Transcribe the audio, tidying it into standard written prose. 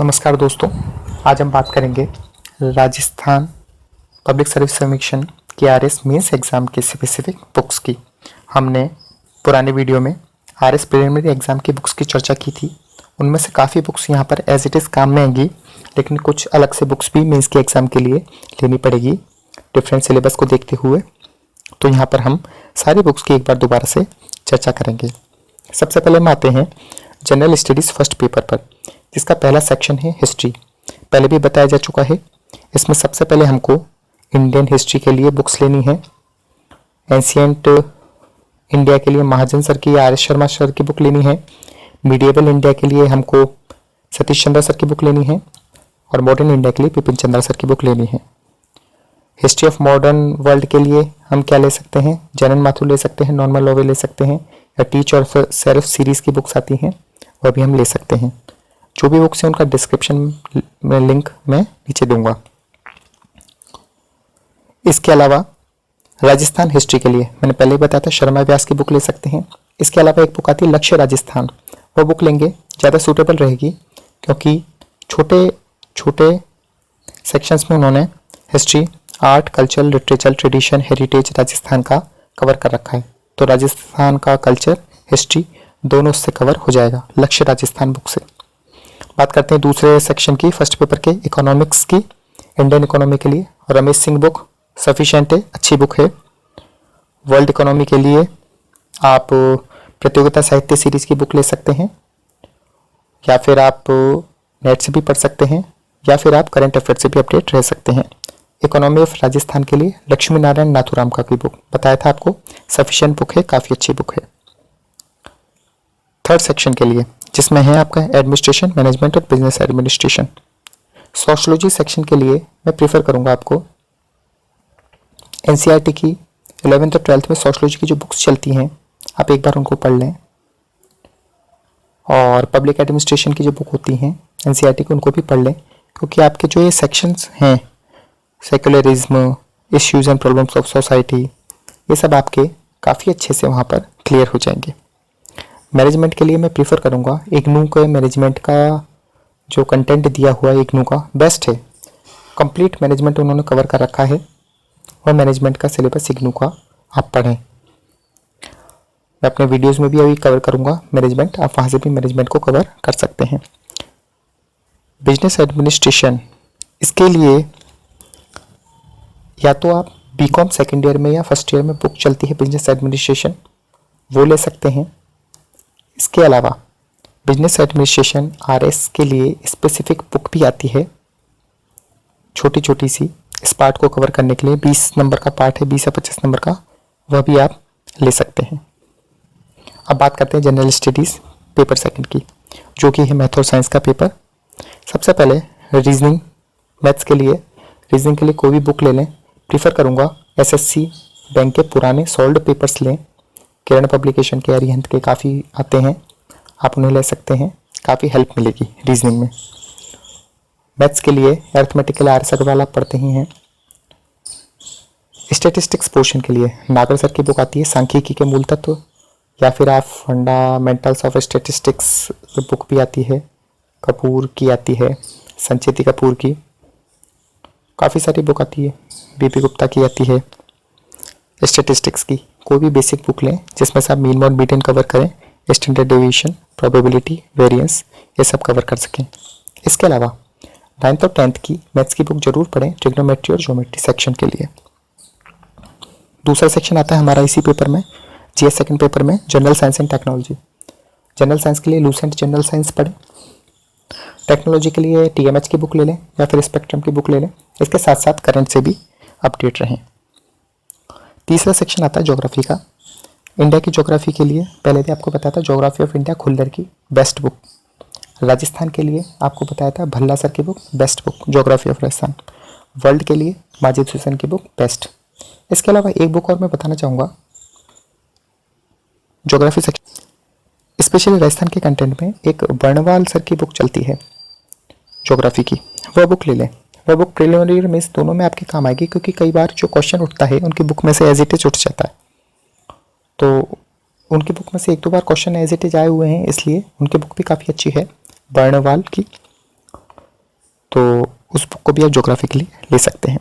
नमस्कार दोस्तों, आज हम बात करेंगे राजस्थान पब्लिक सर्विस कमीशन की आरएस मेंस एग्ज़ाम के स्पेसिफिक बुक्स की। हमने पुराने वीडियो में आरएस प्रिलिमिनरी एग्ज़ाम की बुक्स की चर्चा की थी। उनमें से काफ़ी बुक्स यहाँ पर एज इट इज़ काम में आएंगी, लेकिन कुछ अलग से बुक्स भी मेंस के एग्ज़ाम के लिए लेनी पड़ेगी डिफरेंट सिलेबस को देखते हुए। तो यहाँ पर हम सारी बुक्स की एक बार दोबारा से चर्चा करेंगे। सबसे पहले हम आते हैं जनरल स्टडीज़ फर्स्ट पेपर पर, जिसका पहला सेक्शन है हिस्ट्री। पहले भी बताया जा चुका है। इसमें सबसे पहले हमको इंडियन हिस्ट्री के लिए बुक्स लेनी है। एंशियंट इंडिया के लिए महाजन सर की या आर एस शर्मा सर की बुक लेनी है। मीडिएवल इंडिया के लिए हमको सतीश चंद्र सर की बुक लेनी है और मॉडर्न इंडिया के लिए बिपिन चंद्र सर की बुक लेनी है। हिस्ट्री ऑफ मॉडर्न वर्ल्ड के लिए हम क्या ले सकते हैं? जनन माथुर ले सकते हैं, नॉर्मल लॉवे ले सकते हैं, या टीच और सेल्फ सीरीज़ की बुक्स आती हैं वह भी हम ले सकते हैं। जो भी बुक्स हैं उनका डिस्क्रिप्शन में लिंक मैं नीचे दूंगा। इसके अलावा राजस्थान हिस्ट्री के लिए मैंने पहले ही बताया था, शर्मा व्यास की बुक ले सकते हैं। इसके अलावा एक बुक आती है लक्ष्य राजस्थान, वो बुक लेंगे, ज़्यादा सूटेबल रहेगी क्योंकि छोटे छोटे सेक्शंस में उन्होंने history, art, culture, literature, tradition, heritage Rajasthan का कवर कर रखा है। तो राजस्थान का कल्चर, हिस्ट्री दोनों उससे कवर हो जाएगा लक्ष्य राजस्थान बुक से। बात करते हैं दूसरे सेक्शन की, फर्स्ट पेपर के इकोनॉमिक्स की। इंडियन इकोनॉमी के लिए रमेश सिंह बुक सफिशिएंट है, अच्छी बुक है। वर्ल्ड इकोनॉमी के लिए आप प्रतियोगिता साहित्य सीरीज की बुक ले सकते हैं, या फिर आप नेट से भी पढ़ सकते हैं, या फिर आप करंट अफेयर से भी अपडेट रह सकते हैं। इकोनॉमी ऑफ राजस्थान के लिए लक्ष्मी नारायण नाथुराम का भी बुक बताया था आपको, सफिशिएंट बुक है, काफ़ी अच्छी बुक है। थर्ड सेक्शन के लिए जिसमें है आपका एडमिनिस्ट्रेशन, मैनेजमेंट और बिजनेस एडमिनिस्ट्रेशन। सोशियोलॉजी सेक्शन के लिए मैं प्रीफर करूंगा आपको एनसीईआरटी की 11th और 12th में सोशियोलॉजी की जो बुक्स चलती हैं आप एक बार उनको पढ़ लें, और पब्लिक एडमिनिस्ट्रेशन की जो बुक होती हैं एनसीईआरटी की उनको भी पढ़ लें, क्योंकि आपके जो ये सेक्शंस हैं secularism, issues and problems of society, ये सब आपके काफ़ी अच्छे से वहाँ पर क्लियर हो जाएंगे। मैनेजमेंट के लिए मैं प्रीफर करूँगा इग्नू के मैनेजमेंट का जो कंटेंट दिया हुआ है इग्नू का बेस्ट है। कंप्लीट मैनेजमेंट उन्होंने कवर कर रखा है, और मैनेजमेंट का सिलेबस इग्नू का आप पढ़ें। मैं अपने वीडियोस में भी अभी कवर करूँगा मैनेजमेंट, आप वहाँ से भी मैनेजमेंट को कवर कर सकते हैं। बिजनेस एडमिनिस्ट्रेशन, इसके लिए या तो आप बीकॉम सेकेंड ईयर में या फर्स्ट ईयर में बुक चलती है बिजनेस एडमिनिस्ट्रेशन, वो ले सकते हैं। इसके अलावा बिजनेस एडमिनिस्ट्रेशन आरएस के लिए स्पेसिफिक बुक भी आती है, छोटी छोटी सी, इस पार्ट को कवर करने के लिए 20 नंबर का पार्ट है, 20 या 25 नंबर का, वह भी आप ले सकते हैं। अब बात करते हैं जनरल स्टडीज़ पेपर सेकंड की, जो कि है मैथ और साइंस का पेपर। सबसे पहले रीजनिंग, मैथ्स के लिए रीजनिंग के लिए कोई भी बुक ले लें। प्रीफर करूँगा एसएससी बैंक के पुराने सोल्ड पेपर्स लें, किरण पब्लिकेशन के, अरिहंत के काफ़ी आते हैं, आप उन्हें ले सकते हैं, काफ़ी हेल्प मिलेगी रीजनिंग में। मैथ्स के लिए अर्थमेटिकल आर एस अग्रवाल आप पढ़ते ही हैं। स्टैटिस्टिक्स पोर्शन के लिए नागर सर की बुक आती है सांख्यिकी के मूल तत्व, या फिर आप फंडामेंटल्स ऑफ स्टैटिस्टिक्स बुक भी आती है, कपूर की आती है, संचेती कपूर की, काफ़ी सारी बुक आती है, बीपी गुप्ता की आती है। स्टैटिस्टिक्स की कोई भी बेसिक बुक लें जिसमें से आप मीन मॉड मीडियन कवर करें, स्टैंडर्ड डेविएशन, प्रोबेबिलिटी, वेरिएंस, ये सब कवर कर सकें। इसके अलावा 9th और 10th की मैथ्स की बुक जरूर पढ़ें, ट्रिग्नोमेट्री और ज्योमेट्री सेक्शन के लिए। दूसरा सेक्शन आता है हमारा इसी पेपर में, जीएस सेकंड पेपर में, general science and technology. General science के लिए लूसेंट जनरल साइंस पढ़ें, टेक्नोलॉजी के लिए टीएमएच की बुक ले लें या फिर स्पेक्ट्रम की बुक ले लें। इसके साथ साथ करंट से भी अपडेट रहें। तीसरा सेक्शन आता है ज्योग्राफी का। इंडिया की ज्योग्राफी के लिए पहले भी आपको बताया था ज्योग्राफी ऑफ इंडिया खुल्लर की बेस्ट बुक। राजस्थान के लिए आपको बताया था भल्ला सर की book best book, geography of Rajasthan. World के लिए माजिद हुसैन की बुक बेस्ट। इसके अलावा एक बुक और मैं बताना चाहूँगा ज्योग्राफी सेक्शन, स्पेशली राजस्थान के कंटेंट में एक बर्णवाल सर की बुक चलती है ज्योग्राफी की, वह बुक ले लें। वह बुक प्रिलिमिनरी और मेंस दोनों में आपके काम आएगी, क्योंकि कई बार जो क्वेश्चन उठता है उनकी बुक में से एज इट इज उठ जाता है, तो उनकी बुक में से एक दो बार क्वेश्चन एज इट इज आए हुए हैं, इसलिए उनकी बुक भी काफ़ी अच्छी है बर्णवाल की। तो उस बुक को भी आप ज्योग्राफी के लिए ले सकते हैं।